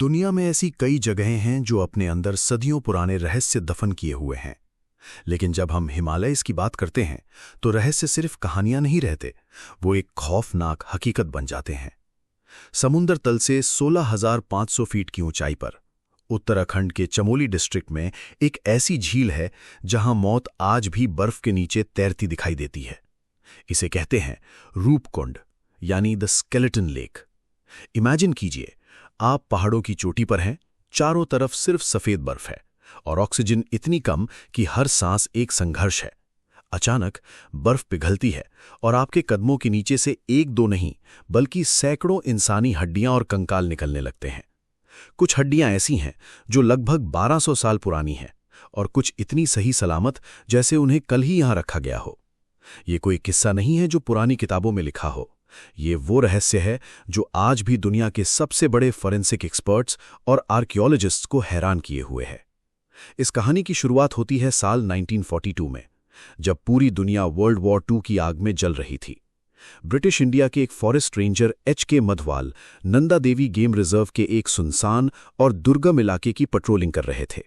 दुनिया में ऐसी कई जगहें हैं जो अपने अंदर सदियों पुराने रहस्य दफन किए हुए हैं। लेकिन जब हम हिमालयस की बात करते हैं तो रहस्य सिर्फ कहानियां नहीं रहते, वो एक खौफनाक हकीकत बन जाते हैं। समुद्र तल से 16,500 फीट की ऊंचाई पर उत्तराखंड के चमोली डिस्ट्रिक्ट में एक ऐसी झील है जहां मौत आज भी बर्फ के नीचे तैरती दिखाई देती है। इसे कहते हैं रूपकुंड, यानी द स्केलेटन लेक। इमेजिन कीजिए, आप पहाड़ों की चोटी पर हैं, चारों तरफ सिर्फ सफेद बर्फ है और ऑक्सीजन इतनी कम कि हर सांस एक संघर्ष है। अचानक बर्फ पिघलती है और आपके कदमों के नीचे से एक दो नहीं बल्कि सैकड़ों इंसानी हड्डियां और कंकाल निकलने लगते हैं। कुछ हड्डियां ऐसी हैं जो लगभग 1200 साल पुरानी हैं और कुछ इतनी सही सलामत जैसे उन्हें कल ही यहां रखा गया हो। ये कोई किस्सा नहीं है जो पुरानी किताबों में लिखा हो। ये वो रहस्य है जो आज भी दुनिया के सबसे बड़े फॉरेंसिक एक्सपर्ट्स और आर्कियोलॉजिस्ट्स को हैरान किए हुए है। इस कहानी की शुरुआत होती है साल 1942 में, जब पूरी दुनिया वर्ल्ड वॉर II की आग में जल रही थी। ब्रिटिश इंडिया के एक forest ranger H.K. Madhwal Nanda Devi game reserve के एक सुनसान और दुर्गम इलाके की पेट्रोलिंग कर रहे थे।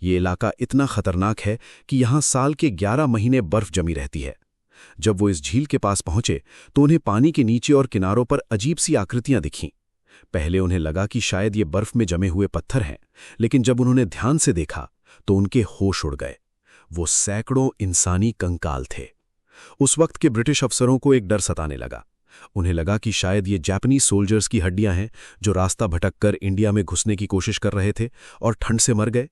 ये इलाका इतना खतरनाक है कि यहां साल के 11 महीने बर्फ जमी रहती है। जब वो इस झील के पास पहुंचे तो उन्हें पानी के नीचे और किनारों पर अजीब सी आकृतियां दिखीं। पहले उन्हें लगा कि शायद ये बर्फ में जमे हुए पत्थर हैं, लेकिन जब उन्होंने ध्यान से देखा तो उनके होश उड़ गए। वो सैकड़ों इंसानी कंकाल थे। उस वक्त के ब्रिटिश अफसरों को एक डर सताने लगा। उन्हें लगा कि शायद ये जापानी सोल्जर्स की हड्डियां हैं जो रास्ता भटककर इंडिया में घुसने की कोशिश कर रहे थे और ठंड से मर गए।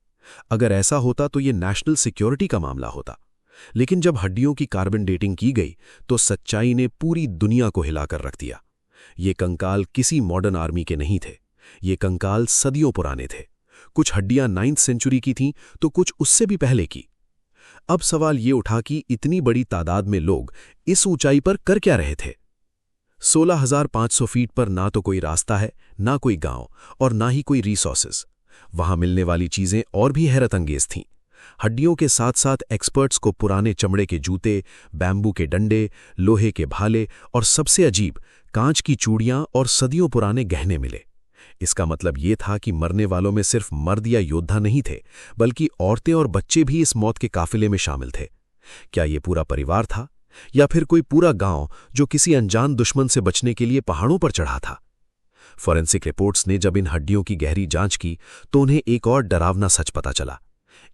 अगर ऐसा होता तो ये नेशनल सिक्योरिटी का मामला होता। लेकिन जब हड्डियों की कार्बन डेटिंग की गई तो सच्चाई ने पूरी दुनिया को हिलाकर रख दिया। ये कंकाल किसी मॉडर्न आर्मी के नहीं थे। ये कंकाल सदियों पुराने थे। कुछ हड्डियां 9वीं सेंचुरी की थीं तो कुछ उससे भी पहले की। अब सवाल ये उठा कि इतनी बड़ी तादाद में लोग इस ऊंचाई पर कर क्या रहे थे। 16,500 फीट पर ना तो कोई रास्ता है, ना कोई गांव और ना ही कोई रिसोर्सेज। वहां मिलने वाली चीजें और भी हैरतअंगेज थीं। हड्डियों के साथ साथ एक्सपर्ट्स को पुराने चमड़े के जूते, बैम्बू के डंडे, लोहे के भाले और सबसे अजीब कांच की चूड़ियां और सदियों पुराने गहने मिले। इसका मतलब ये था कि मरने वालों में सिर्फ मर्द या योद्धा नहीं थे, बल्कि औरतें और बच्चे भी इस मौत के काफिले में शामिल थे। क्या ये पूरा परिवार था या फिर कोई पूरा गांव जो किसी अनजान दुश्मन से बचने के लिए पहाड़ों पर चढ़ा था? फॉरेंसिक रिपोर्ट्स ने जब इन हड्डियों की गहरी जांच की तो उन्हें एक और डरावना सच पता चला।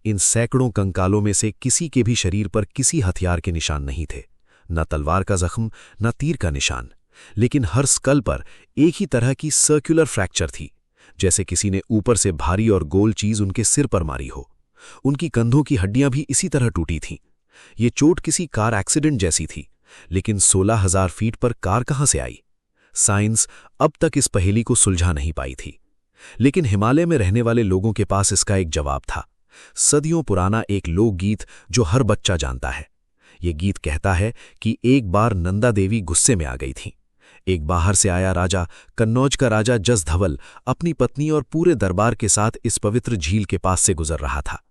इन सैकड़ों कंकालों में से किसी के भी शरीर पर किसी हथियार के निशान नहीं थे, न तलवार का जख्म, न तीर का निशान। लेकिन हर स्कल पर एक ही तरह की सर्कुलर फ्रैक्चर थी, जैसे किसी ने ऊपर से भारी और गोल चीज उनके सिर पर मारी हो। उनकी कंधों की हड्डियां भी इसी तरह टूटी थीं। ये चोट किसी कार एक्सीडेंट जैसी थी, लेकिन 16,000 फीट पर कार कहां से आई? साइंस अब तक इस पहेली को सुलझा नहीं पाई थी। लेकिन हिमालय में रहने वाले लोगों के पास इसका एक जवाब था। सदियों पुराना एक लोकगीत जो हर बच्चा जानता है। ये गीत कहता है कि एक बार नंदा देवी गुस्से में आ गई थीं। एक बाहर से आया राजा, कन्नौज का राजा जस धवल, अपनी पत्नी और पूरे दरबार के साथ इस पवित्र झील के पास से गुजर रहा था।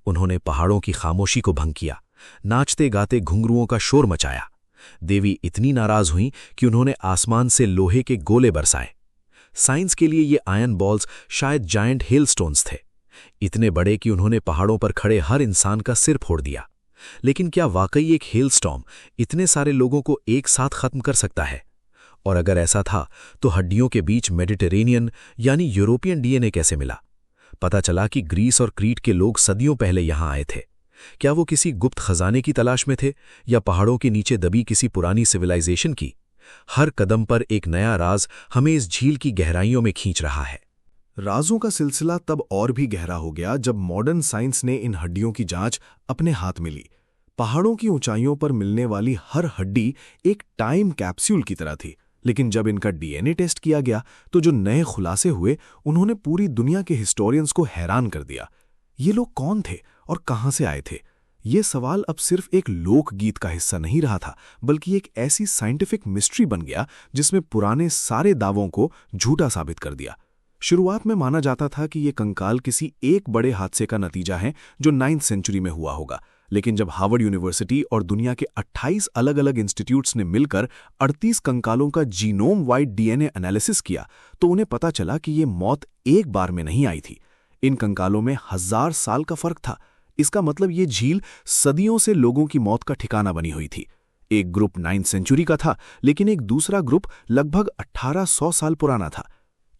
उन्होंने पहाड़ों की खामोशी को भंग किया, नाचते गाते घुंघरुओं का शोर मचाया। देवी इतनी नाराज हुईं कि उन्होंने आसमान से लोहे के गोले बरसाए। साइंस के लिए ये आयरन बॉल्स शायद जायंट हेलस्टोन्स थे, इतने बड़े कि उन्होंने पहाड़ों पर खड़े हर इंसान का सिर फोड़ दिया। लेकिन क्या वाकई एक हेलस्टॉर्म इतने सारे लोगों को एक साथ खत्म कर सकता है? और अगर ऐसा था तो हड्डियों के बीच मेडिटेरेनियन यानी यूरोपियन डीएनए कैसे मिला? पता चला कि ग्रीस और क्रीट के लोग सदियों पहले यहां आए थे। क्या वो किसी गुप्त खजाने की तलाश में थे या पहाड़ों के नीचे दबी किसी पुरानी सिविलाइजेशन की? हर कदम पर एक नया राज हमें इस झील की गहराइयों में खींच रहा है। राजों का सिलसिला तब और भी गहरा हो गया जब मॉडर्न साइंस ने इन हड्डियों की जांच अपने हाथ में ली। पहाड़ों की ऊंचाइयों पर मिलने वाली हर हड्डी एक टाइम कैप्सूल की तरह थी। लेकिन जब इनका डीएनए टेस्ट किया गया तो जो नए खुलासे हुए उन्होंने पूरी दुनिया के हिस्टोरियंस को हैरान कर दिया। ये लोग कौन थे और कहां से आए थे? ये सवाल अब सिर्फ एक लोकगीत का हिस्सा नहीं रहा था, बल्कि एक ऐसी साइंटिफिक मिस्ट्री बन गया जिसमें पुराने सारे दावों को झूठा साबित कर दिया। शुरुआत में माना जाता था कि ये कंकाल किसी एक बड़े हादसे का नतीजा है जो 9वीं सेंचुरी में हुआ होगा। लेकिन जब हार्वर्ड यूनिवर्सिटी और दुनिया के 28 अलग-अलग इंस्टीट्यूट्स ने मिलकर 38 कंकालों का जीनोम वाइड डीएनए एनालिसिस किया, तो उन्हें पता चला कि ये मौत एक बार में नहीं आई थी। इन कंकालों में 1000 साल का फर्क था। इसका मतलब ये झील सदियों से लोगों की मौत का ठिकाना बनी हुई थी। एक ग्रुप 9th सेंचुरी का था, लेकिन एक दूसरा ग्रुप लगभग 1800 साल पुराना था।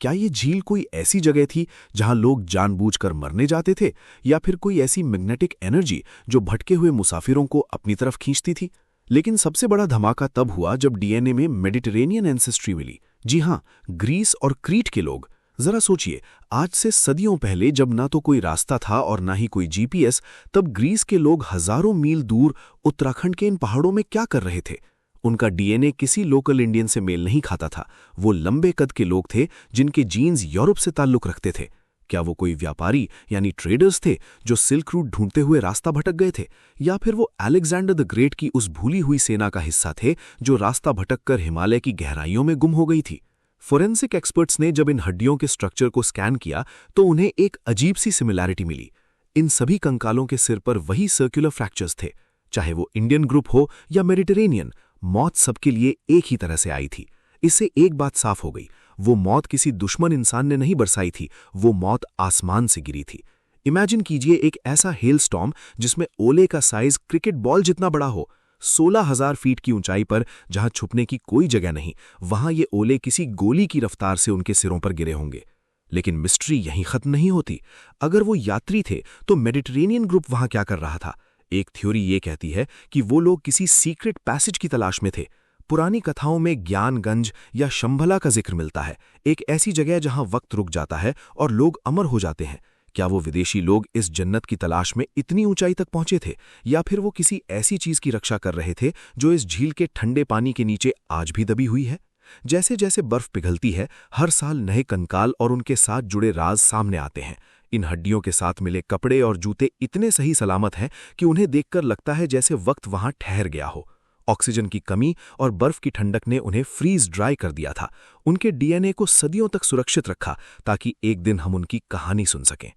क्या ये झील कोई ऐसी जगह थी जहां लोग जानबूझकर मरने जाते थे, या फिर कोई ऐसी मैग्नेटिक एनर्जी जो भटके हुए मुसाफिरों को अपनी तरफ खींचती थी? लेकिन सबसे बड़ा धमाका तब हुआ जब डीएनए में मेडिटेरेनियन एंसेस्ट्री मिली। जी हां, ग्रीस और क्रीट के लोग। जरा सोचिए, आज से सदियों पहले जब ना तो कोई रास्ता था और ना ही कोई जीपीएस, तब ग्रीस के लोग हजारों मील दूर उत्तराखंड के इन पहाड़ों में क्या कर रहे थे? उनका डीएनए किसी लोकल इंडियन से मेल नहीं खाता था। वो लंबे कद के लोग थे जिनके जीन्स यूरोप से ताल्लुक रखते थे। क्या वो कोई व्यापारी यानी ट्रेडर्स थे जो सिल्क रूट ढूंढते हुए रास्ता भटक गए थे, या फिर वो अलेक्जेंडर द ग्रेट की उस भूली हुई सेना का हिस्सा थे जो रास्ता भटककर हिमालय की गहराइयों में गुम हो गई थी? फोरेंसिक एक्सपर्ट्स ने जब इन हड्डियों के स्ट्रक्चर को स्कैन किया तो उन्हें एक अजीब सी सिमिलैरिटी मिली। इन सभी कंकालों के सिर पर वही सर्कुलर फ्रैक्चर्स थे। चाहे वो इंडियन ग्रुप हो या मेडिटेरेनियन, मौत सबके लिए एक ही तरह से आई थी। इससे एक बात साफ हो गई, वो मौत किसी दुश्मन इंसान ने नहीं बरसाई थी, वो मौत आसमान से गिरी थी। इमेजिन कीजिए एक ऐसा हेल स्टॉर्म जिसमें ओले का साइज क्रिकेट बॉल जितना बड़ा हो। 16,000 फीट की ऊंचाई पर जहां छुपने की कोई जगह नहीं, वहां ये ओले किसी गोली की रफ्तार से उनके सिरों पर गिरे होंगे। लेकिन मिस्ट्री यहीं खत्म नहीं होती। अगर वो यात्री थे तो मेडिटेरेनियन ग्रुप वहां क्या कर रहा था? एक थ्योरी ये कहती है कि वो लोग किसी सीक्रेट पैसेज की तलाश में थे। पुरानी कथाओं में ज्ञानगंज या शंभला का जिक्र मिलता है, एक ऐसी जगह जहां वक्त रुक जाता है और लोग अमर हो जाते हैं। क्या वो विदेशी लोग इस जन्नत की तलाश में इतनी ऊंचाई तक पहुंचे थे, या फिर वो किसी ऐसी चीज की रक्षा कर रहे थे जो इस झील के ठंडे पानी के नीचे आज भी दबी हुई है? जैसे जैसे बर्फ पिघलती है, हर साल नए कंकाल और उनके साथ जुड़े राज सामने आते हैं। इन हड्डियों के साथ मिले कपड़े और जूते इतने सही सलामत हैं कि उन्हें देखकर लगता है जैसे वक्त वहां ठहर गया हो। ऑक्सीजन की कमी और बर्फ की ठंडक ने उन्हें फ्रीज ड्राई कर दिया था। उनके डीएनए को सदियों तक सुरक्षित रखा ताकि एक दिन हम उनकी कहानी सुन सकें।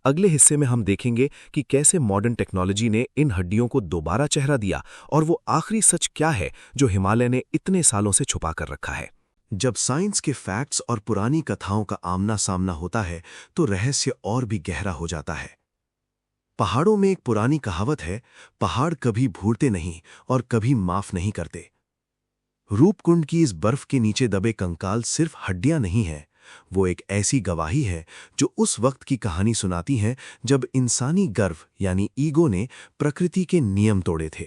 अगले हिस्से में हम देखेंगे कि कैसे मॉडर्न टेक्नोलॉजी ने इन हड्डियों को दोबारा चेहरा दिया और वो आखिरी सच क्या है जो हिमालय ने इतने सालों से छुपा कर रखा है। जब साइंस के फैक्ट्स और पुरानी कथाओं का आमना सामना होता है तो रहस्य और भी गहरा हो जाता है। पहाड़ों में एक पुरानी कहावत है, पहाड़ कभी भूलते नहीं और कभी माफ नहीं करते। रूपकुंड की इस बर्फ के नीचे दबे कंकाल सिर्फ हड्डियां नहीं हैं, वो एक ऐसी गवाही है जो उस वक्त की कहानी सुनाती है जब इंसानी गर्व यानी ईगो ने प्रकृति के नियम तोड़े थे।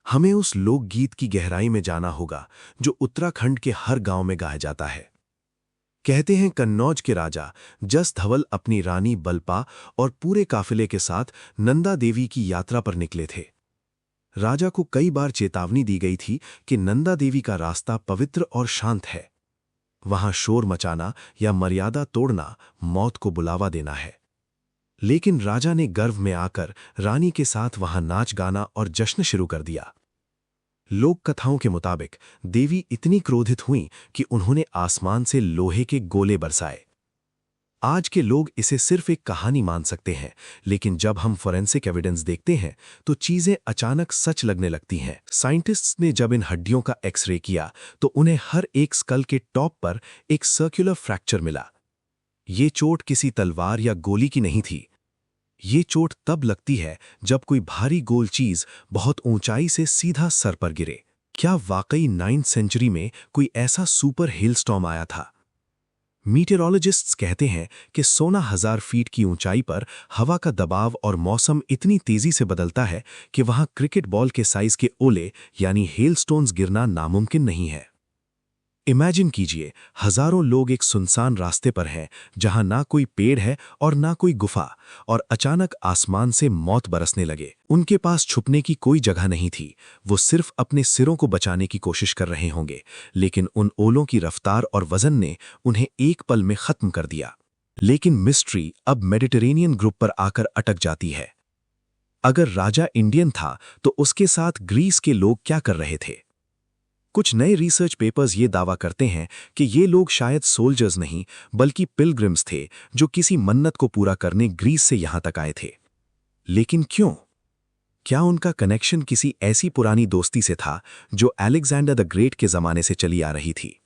हमें उस लोकगीत की गहराई में जाना होगा जो उत्तराखंड के हर गांव में गाया जाता है। कहते हैं कन्नौज के राजा जस धवल अपनी रानी बलपा और पूरे काफिले के साथ नंदा देवी की यात्रा पर निकले थे। राजा को कई बार चेतावनी दी गई थी कि नंदा देवी का रास्ता पवित्र और शांत है, वहां शोर मचाना या मर्यादा तोड़ना मौत को बुलावा देना है। लेकिन राजा ने गर्व में आकर रानी के साथ वहां नाच गाना और जश्न शुरू कर दिया। लोक कथाओं के मुताबिक देवी इतनी क्रोधित हुईं कि उन्होंने आसमान से लोहे के गोले बरसाए। आज के लोग इसे सिर्फ एक कहानी मान सकते हैं, लेकिन जब हम फोरेंसिक एविडेंस देखते हैं तो चीजें अचानक सच लगने लगती हैं। साइंटिस्ट्स ने जब इन हड्डियों का एक्सरे किया तो उन्हें हर एक स्कल के टॉप पर एक सर्कुलर फ्रैक्चर मिला। ये चोट किसी तलवार या गोली की नहीं थी। ये चोट तब लगती है जब कोई भारी गोल चीज बहुत ऊंचाई से सीधा सर पर गिरे। क्या वाकई 9th सेंचुरी में कोई ऐसा सुपर हेलस्टॉर्म आया था? मीटेरोलॉजिस्ट्स कहते हैं कि 16,000 फीट की ऊंचाई पर हवा का दबाव और मौसम इतनी तेजी से बदलता है कि वहां क्रिकेट बॉल के साइज के ओले यानी हेलस्टोन्स गिरना नामुमकिन नहीं है। इमेजिन कीजिए, हजारों लोग एक सुनसान रास्ते पर हैं जहां ना कोई पेड़ है और ना कोई गुफा, और अचानक आसमान से मौत बरसने लगे। उनके पास छुपने की कोई जगह नहीं थी। वो सिर्फ अपने सिरों को बचाने की कोशिश कर रहे होंगे, लेकिन उन ओलों की रफ्तार और वजन ने उन्हें एक पल में खत्म कर दिया। लेकिन मिस्ट्री अब मेडिटेरेनियन ग्रुप पर आकर अटक जाती है। अगर राजा इंडियन था तो उसके साथ ग्रीस के लोग क्या कर रहे थे? कुछ नए रिसर्च पेपर्स ये दावा करते हैं कि ये लोग शायद सोल्जर्स नहीं बल्कि पिलग्रिम्स थे जो किसी मन्नत को पूरा करने ग्रीस से यहां तक आए थे। लेकिन क्यों? क्या उनका कनेक्शन किसी ऐसी पुरानी दोस्ती से था जो अलेक्जेंडर द ग्रेट के ज़माने से चली आ रही थी?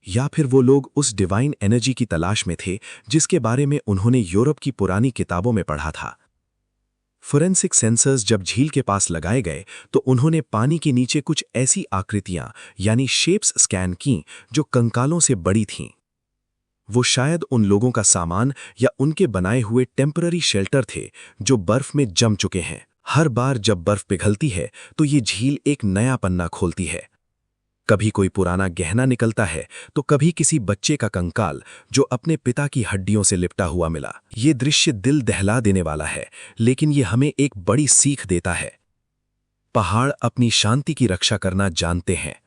या फिर वो लोग उस डिवाइन एनर्जी की तलाश में थे जिसके बारे में उन्होंने यूरोप की पुरानी किताबों में पढ़ा था? फोरेंसिक सेंसर्स जब झील के पास लगाए गए तो उन्होंने पानी के नीचे कुछ ऐसी आकृतियां यानी शेप्स स्कैन की जो कंकालों से बड़ी थीं। वो शायद उन लोगों का सामान या उनके बनाए हुए टेम्पररी शेल्टर थे जो बर्फ में जम चुके हैं। हर बार जब बर्फ पिघलती है तो ये झील एक नया पन्ना खोलती है। कभी कोई पुराना गहना निकलता है तो कभी किसी बच्चे का कंकाल जो अपने पिता की हड्डियों से लिपटा हुआ मिला। ये दृश्य दिल दहला देने वाला है, लेकिन ये हमें एक बड़ी सीख देता है। पहाड़ अपनी शांति की रक्षा करना जानते हैं।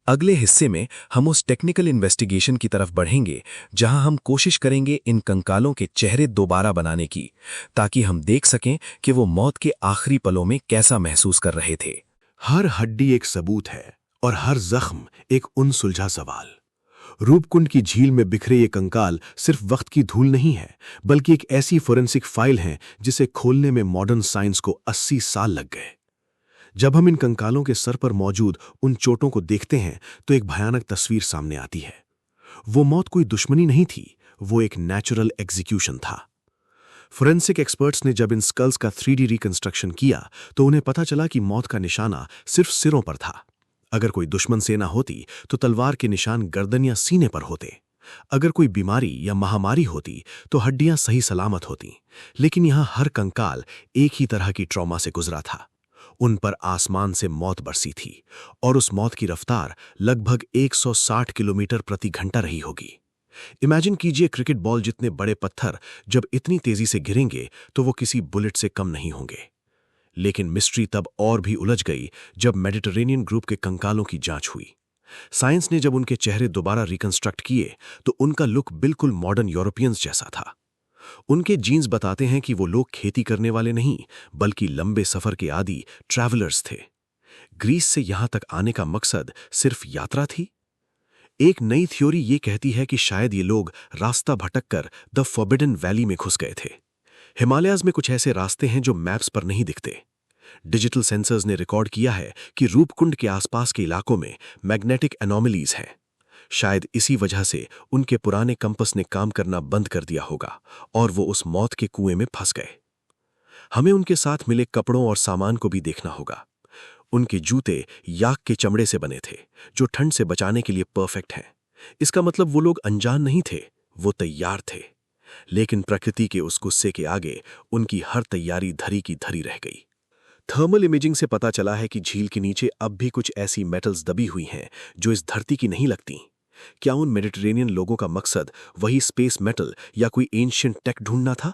अगले हिस्से में हम उस टेक्निकल इन्वेस्टिगेशन की तरफ बढ़ेंगे जहां हम कोशिश करेंगे इन कंकालों के चेहरे दोबारा बनाने की, ताकि हम देख सकें कि वो मौत के आखिरी पलों में कैसा महसूस कर रहे थे। हर हड्डी एक सबूत है और हर जख्म एक अनसुलझा सवाल। रूपकुंड की झील में बिखरे ये कंकाल सिर्फ वक्त की धूल नहीं है, बल्कि एक ऐसी फोरेंसिक फाइल है जिसे खोलने में मॉडर्न साइंस को 80 साल लग गए। जब हम इन कंकालों के सर पर मौजूद उन चोटों को देखते हैं तो एक भयानक तस्वीर सामने आती है। वो मौत कोई दुश्मनी नहीं थी, वो एक नेचुरल एग्जीक्यूशन था। फोरेंसिक एक्सपर्ट्स ने जब इन स्कल्स का 3D रिकंस्ट्रक्शन किया तो उन्हें पता चला कि मौत का निशाना सिर्फ सिरों पर था। अगर कोई दुश्मन सेना होती तो तलवार के निशान गर्दन या सीने पर होते। अगर कोई बीमारी या महामारी होती तो हड्डियां सही सलामत होती। लेकिन यहां हर कंकाल एक ही तरह की ट्रॉमा से गुजरा था। उन पर आसमान से मौत बरसी थी और उस मौत की रफ्तार लगभग 160 किलोमीटर प्रति घंटा रही होगी। इमेजिन कीजिए, क्रिकेट बॉल जितने बड़े पत्थर जब इतनी तेजी से गिरेंगे तो वो किसी बुलेट से कम नहीं होंगे। लेकिन मिस्ट्री तब और भी उलझ गई जब मेडिटरेनियन ग्रुप के कंकालों की जांच हुई। साइंस ने जब उनके चेहरे दोबारा रिकंस्ट्रक्ट किए तो उनका लुक बिल्कुल मॉडर्न यूरोपियंस जैसा था। उनके जीन्स बताते हैं कि वो लोग खेती करने वाले नहीं, बल्कि लंबे सफर के आदी ट्रैवलर्स थे। ग्रीस से यहां तक आने का मकसद सिर्फ यात्रा थी? एक नई थ्योरी ये कहती है कि शायद ये लोग रास्ता भटककर द फॉरबिडन वैली में घुस गए थे। हिमालयाज में कुछ ऐसे रास्ते हैं जो मैप्स पर नहीं दिखते। डिजिटल सेंसर्स ने रिकॉर्ड किया है कि रूपकुंड के आसपास के इलाकों में मैग्नेटिक एनोमलीज हैं। शायद इसी वजह से उनके पुराने कंपस ने काम करना बंद कर दिया होगा और वो उस मौत के कुएं में फंस गए। हमें उनके साथ मिले कपड़ों और सामान को भी देखना होगा। उनके जूते याक के चमड़े से बने थे, जो ठंड से बचाने के लिए परफेक्ट हैं। इसका मतलब वो लोग अनजान नहीं थे, वो तैयार थे। लेकिन प्रकृति के उस गुस्से के आगे उनकी हर तैयारी धरी की धरी रह गई। थर्मल इमेजिंग से पता चला है कि झील के नीचे अब भी कुछ ऐसी मेटल्स दबी हुई हैं जो इस धरती की नहीं लगती। क्या उन मेडिटरेनियन लोगों का मकसद वही स्पेस मेटल या कोई एंशिएंट टेक ढूंढना था?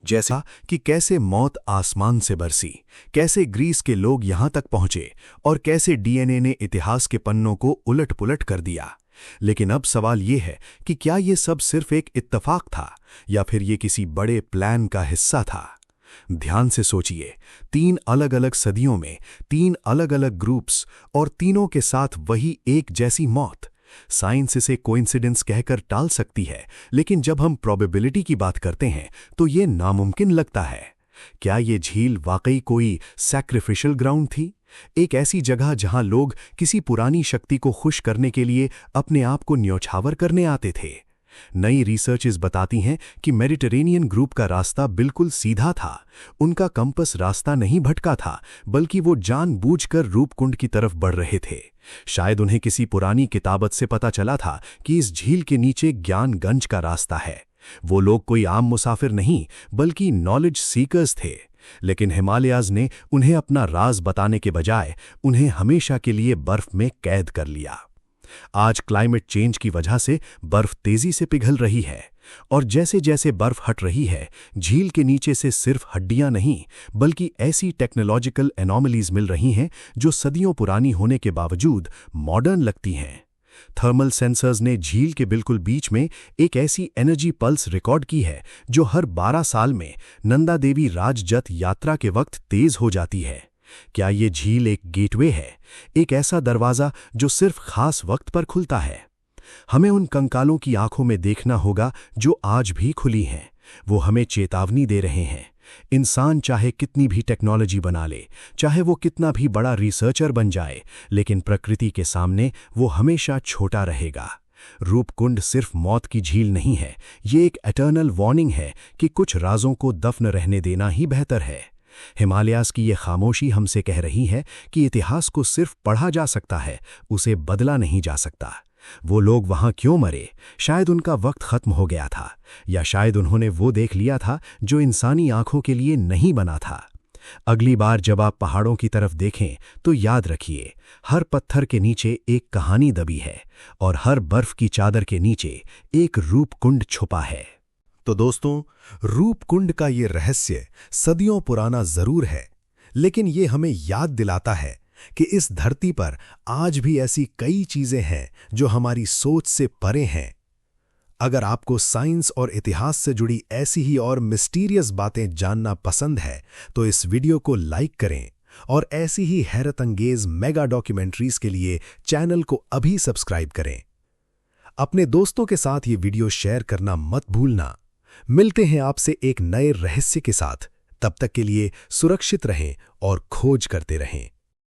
जैसा कि कैसे मौत आसमान से बरसी, कैसे ग्रीस के लोग यहां तक पहुंचे और कैसे डीएनए ने इतिहास के पन्नों को उलट-पुलट कर दिया। लेकिन अब सवाल ये है कि क्या ये सब सिर्फ एक इत्तेफाक था या फिर ये किसी बड़े प्लान का हिस्सा था? ध्यान से सोचिए, 3 अलग-अलग सदियों में 3 अलग-अलग ग्रुप्स और तीनों के साथ वही एक जैसी मौत। साइंस इसे कोइंसिडेंस कहकर टाल सकती है, लेकिन जब हम प्रोबेबिलिटी की बात करते हैं तो ये नामुमकिन लगता है। क्या ये झील वाकई कोई सैक्रिफिशियल ग्राउंड थी? एक ऐसी जगह जहां लोग किसी पुरानी शक्ति को खुश करने के लिए अपने आप को न्यौछावर करने आते थे? नई रिसर्चेस बताती हैं कि मेडिटरेनियन ग्रुप का रास्ता बिल्कुल सीधा था। उनका कंपस रास्ता नहीं भटका था, बल्कि वो जानबूझकर रूपकुंड की तरफ बढ़ रहे थे। शायद उन्हें किसी पुरानी किताबत से पता चला था कि इस झील के नीचे ज्ञानगंज का रास्ता है। वो लोग कोई आम मुसाफिर नहीं, बल्कि नॉलेज सीकर्स थे। लेकिन हिमालयाज ने उन्हें अपना राज बताने के बजाय उन्हें हमेशा के लिए बर्फ में कैद कर लिया। आज क्लाइमेट चेंज की वजह से बर्फ तेजी से पिघल रही है और जैसे जैसे बर्फ हट रही है, झील के नीचे से सिर्फ हड्डियां नहीं, बल्कि ऐसी टेक्नोलॉजिकल एनोमलीज मिल रही हैं जो सदियों पुरानी होने के बावजूद मॉडर्न लगती हैं। थर्मल सेंसर्स ने झील के बिल्कुल बीच में एक ऐसी एनर्जी पल्स रिकॉर्ड की है जो हर 12 साल में नंदा देवी राजजत यात्रा के वक्त तेज हो जाती है। क्या ये झील एक गेटवे है, एक ऐसा दरवाजा जो सिर्फ खास वक्त पर खुलता है? हमें उन कंकालों की आंखों में देखना होगा जो आज भी खुली हैं। वो हमें चेतावनी दे रहे हैं इंसान चाहे कितनी भी टेक्नोलॉजी बना ले, चाहे वो कितना भी बड़ा रिसर्चर बन जाए, लेकिन प्रकृति के सामने वो हमेशा छोटा रहेगा। रूपकुंड सिर्फ मौत की झील नहीं है, ये एक एटर्नल वार्निंग है कि कुछ राजों को दफन रहने देना ही बेहतर है। हिमालयाज़ की ये खामोशी हमसे कह रही है कि इतिहास को सिर्फ पढ़ा जा सकता है, उसे बदला नहीं जा सकता। वो लोग वहां क्यों मरे? शायद उनका वक्त खत्म हो गया था, या शायद उन्होंने वो देख लिया था जो इंसानी आंखों के लिए नहीं बना था। अगली बार जब आप पहाड़ों की तरफ देखें तो याद रखिए, हर पत्थर के नीचे एक कहानी दबी है और हर बर्फ की चादर के नीचे एक रूपकुंड छुपा है। तो दोस्तों, रूपकुंड का ये रहस्य सदियों पुराना जरूर है, लेकिन ये हमें याद दिलाता है कि इस धरती पर आज भी ऐसी कई चीजें हैं जो हमारी सोच से परे हैं। अगर आपको साइंस और इतिहास से जुड़ी ऐसी ही और मिस्टीरियस बातें जानना पसंद है तो इस वीडियो को लाइक करें और ऐसी ही हैरत अंगेज मेगा डॉक्यूमेंट्रीज के लिए चैनल को अभी सब्सक्राइब करें। अपने दोस्तों के साथ ये वीडियो शेयर करना मत भूलना। मिलते हैं आपसे एक नए रहस्य के साथ। तब तक के लिए सुरक्षित रहें और खोज करते रहें।